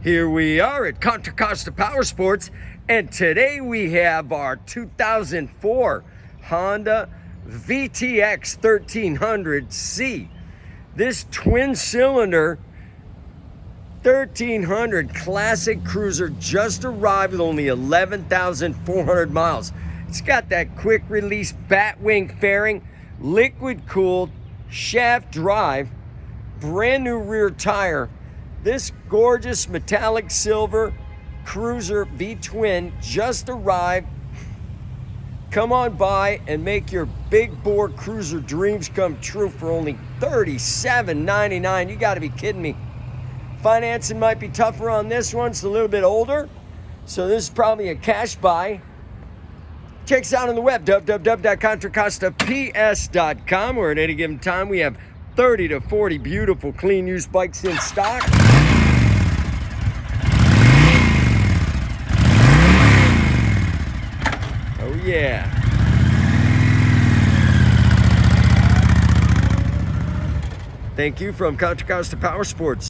Here we are at Contra Costa Powersports, and today we have our 2004 Honda VTX1300C. This twin-cylinder 1300 classic cruiser just arrived with only 11,400 miles. It's got that quick release batwing fairing, liquid cooled, shaft drive, brand new rear tire. This gorgeous metallic silver cruiser V-Twin just arrived. Come on by and make your big bore cruiser dreams come true for only $37.99. You gotta be kidding me. Financing might be tougher on this one. It's a little bit older, so this is probably a cash buy. Check us out on the web, www.contracostaps.com, where at any given time we have 30 to 40 beautiful clean used bikes in stock. Oh yeah. Thank you from Contra Costa Powersports.